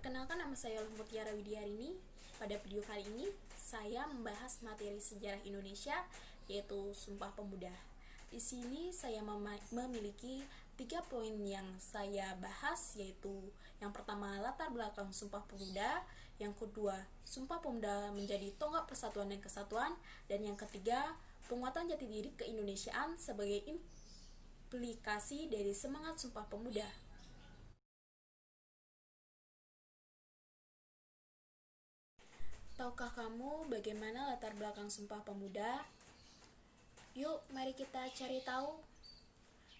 Perkenalkan, nama saya Mutiara Widiarini. Pada video kali ini, saya membahas materi sejarah Indonesia, yaitu Sumpah Pemuda. Di sini saya memiliki 3 poin yang saya bahas, yaitu yang pertama, latar belakang Sumpah Pemuda, yang kedua, Sumpah Pemuda menjadi tonggak persatuan dan kesatuan, dan yang ketiga, penguatan jati diri keindonesiaan sebagai implikasi dari semangat Sumpah Pemuda. Tahukah kamu bagaimana latar belakang Sumpah Pemuda? Yuk, mari kita cari tahu.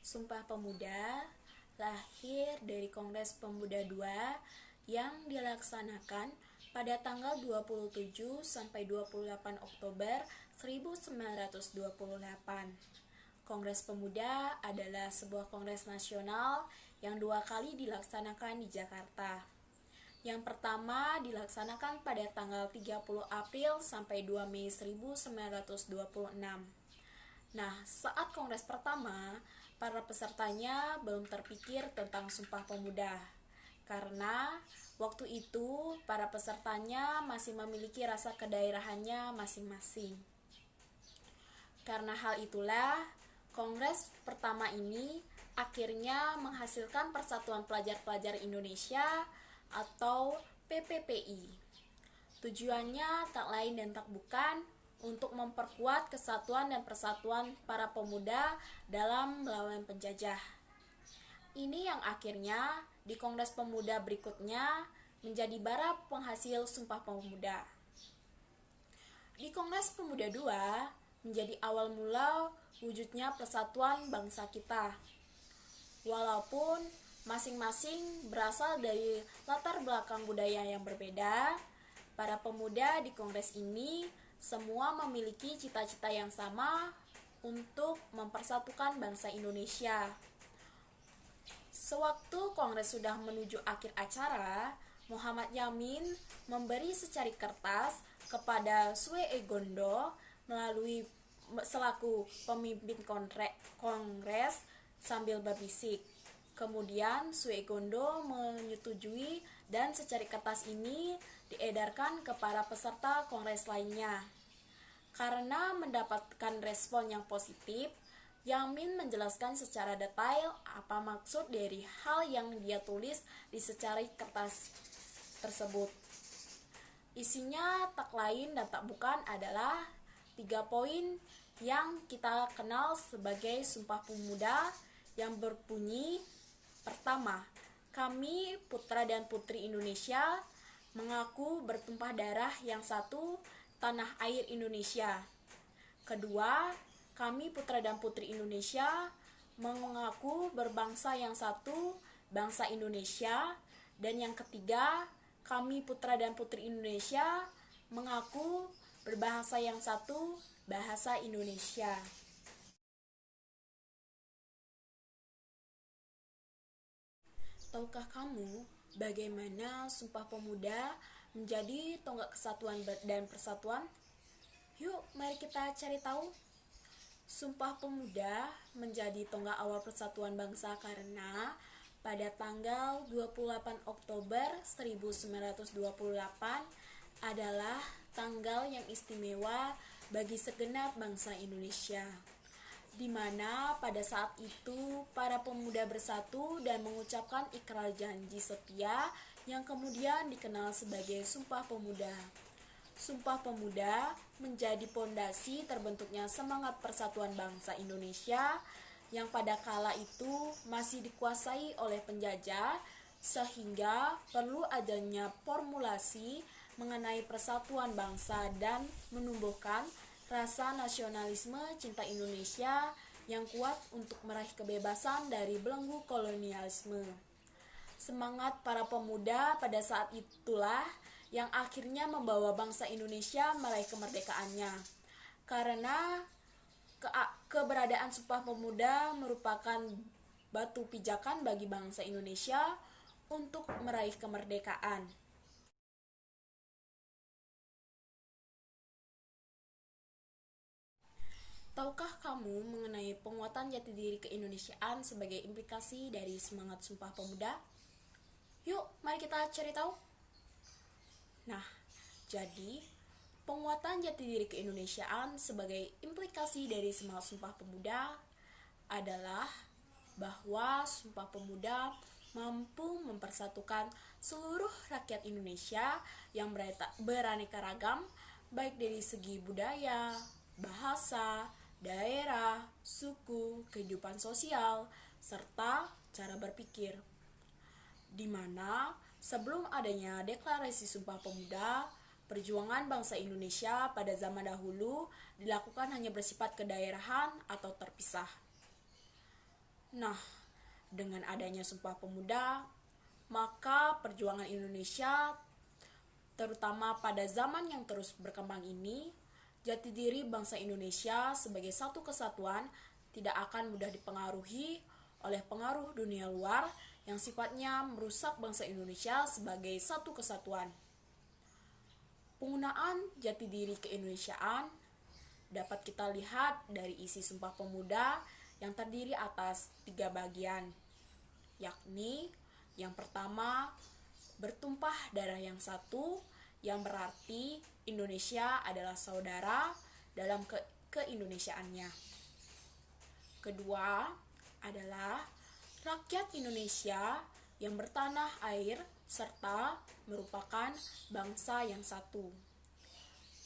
Sumpah Pemuda lahir dari Kongres Pemuda II yang dilaksanakan pada tanggal 27 sampai 28 Oktober 1928. Kongres Pemuda adalah sebuah kongres nasional yang 2 kali dilaksanakan di Jakarta. Yang pertama dilaksanakan pada tanggal 30 April sampai 2 Mei 1926. Nah, saat kongres pertama, para pesertanya belum terpikir tentang Sumpah Pemuda. Karena waktu itu para pesertanya masih memiliki rasa kedaerahannya masing-masing. Karena hal itulah, kongres pertama ini akhirnya menghasilkan Persatuan Pelajar-Pelajar Indonesia atau PPPI. Tujuannya tak lain dan tak bukan untuk memperkuat kesatuan dan persatuan para pemuda dalam melawan penjajah. Ini yang akhirnya di Kongres Pemuda berikutnya menjadi bara penghasil Sumpah Pemuda. Di Kongres Pemuda II menjadi awal mula wujudnya persatuan bangsa kita. Walaupun masing-masing berasal dari latar belakang budaya yang berbeda, para pemuda di kongres ini semua memiliki cita-cita yang sama untuk mempersatukan bangsa Indonesia. Sewaktu kongres sudah menuju akhir acara, Muhammad Yamin memberi secari kertas kepada Suegondo melalui selaku pemimpin kongres sambil berbisik. Kemudian Suegondo menyetujui dan secari kertas ini diedarkan ke para peserta kongres lainnya. Karena mendapatkan respon yang positif, Yamin menjelaskan secara detail apa maksud dari hal yang dia tulis di secari kertas tersebut. Isinya tak lain dan tak bukan adalah 3 poin yang kita kenal sebagai Sumpah Pemuda yang berbunyi: pertama, kami putra dan putri Indonesia mengaku bertumpah darah yang satu, tanah air Indonesia. Kedua, kami putra dan putri Indonesia mengaku berbangsa yang satu, bangsa Indonesia. Dan yang ketiga, kami putra dan putri Indonesia mengaku berbahasa yang satu, bahasa Indonesia. Tahukah kamu bagaimana Sumpah Pemuda menjadi tonggak kesatuan dan persatuan? Yuk, mari kita cari tahu. Sumpah Pemuda menjadi tonggak awal persatuan bangsa karena pada tanggal 28 Oktober 1928 adalah tanggal yang istimewa bagi segenap bangsa Indonesia, di mana pada saat itu para pemuda bersatu dan mengucapkan ikrar janji setia yang kemudian dikenal sebagai Sumpah Pemuda. Sumpah Pemuda menjadi pondasi terbentuknya semangat persatuan bangsa Indonesia yang pada kala itu masih dikuasai oleh penjajah, sehingga perlu adanya formulasi mengenai persatuan bangsa dan menumbuhkan rasa nasionalisme cinta Indonesia yang kuat untuk meraih kebebasan dari belenggu kolonialisme. Semangat para pemuda pada saat itulah yang akhirnya membawa bangsa Indonesia meraih kemerdekaannya. Karena keberadaan Sumpah Pemuda merupakan batu pijakan bagi bangsa Indonesia untuk meraih kemerdekaan. Tahukah kamu mengenai penguatan jati diri keindonesiaan sebagai implikasi dari semangat Sumpah Pemuda? Yuk, mari kita cari tahu. Nah, jadi penguatan jati diri keindonesiaan sebagai implikasi dari semangat Sumpah Pemuda adalah bahwa Sumpah Pemuda mampu mempersatukan seluruh rakyat Indonesia yang beraneka ragam, baik dari segi budaya, bahasa, daerah, suku, kehidupan sosial, serta cara berpikir. Di mana sebelum adanya deklarasi Sumpah Pemuda, perjuangan bangsa Indonesia pada zaman dahulu dilakukan hanya bersifat kedaerahan atau terpisah. Nah, dengan adanya Sumpah Pemuda, maka perjuangan Indonesia, terutama pada zaman yang terus berkembang ini, jati diri bangsa Indonesia sebagai satu kesatuan tidak akan mudah dipengaruhi oleh pengaruh dunia luar yang sifatnya merusak bangsa Indonesia sebagai satu kesatuan. Penggunaan jati diri keindonesiaan dapat kita lihat dari isi Sumpah Pemuda yang terdiri atas 3 bagian, yakni yang pertama, bertumpah darah yang satu, yang berarti Indonesia adalah saudara dalam keindonesiaannya. Kedua adalah rakyat Indonesia yang bertanah air serta merupakan bangsa yang satu.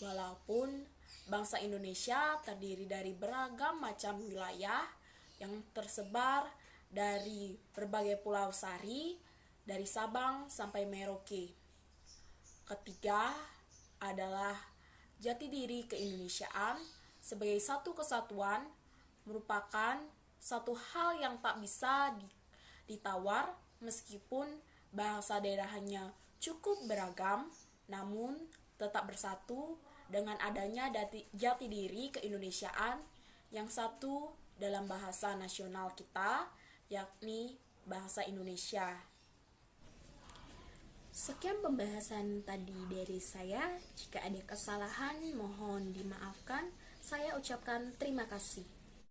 Walaupun bangsa Indonesia terdiri dari beragam macam wilayah yang tersebar dari berbagai pulau sari, dari Sabang sampai Merauke. Ketiga adalah jati diri keindonesiaan sebagai satu kesatuan merupakan satu hal yang tak bisa ditawar meskipun bahasa daerahnya cukup beragam, namun tetap bersatu dengan adanya jati diri keindonesiaan yang satu dalam bahasa nasional kita, yakni bahasa Indonesia. Sekian pembahasan tadi dari saya. Jika ada kesalahan, mohon dimaafkan. Saya ucapkan terima kasih.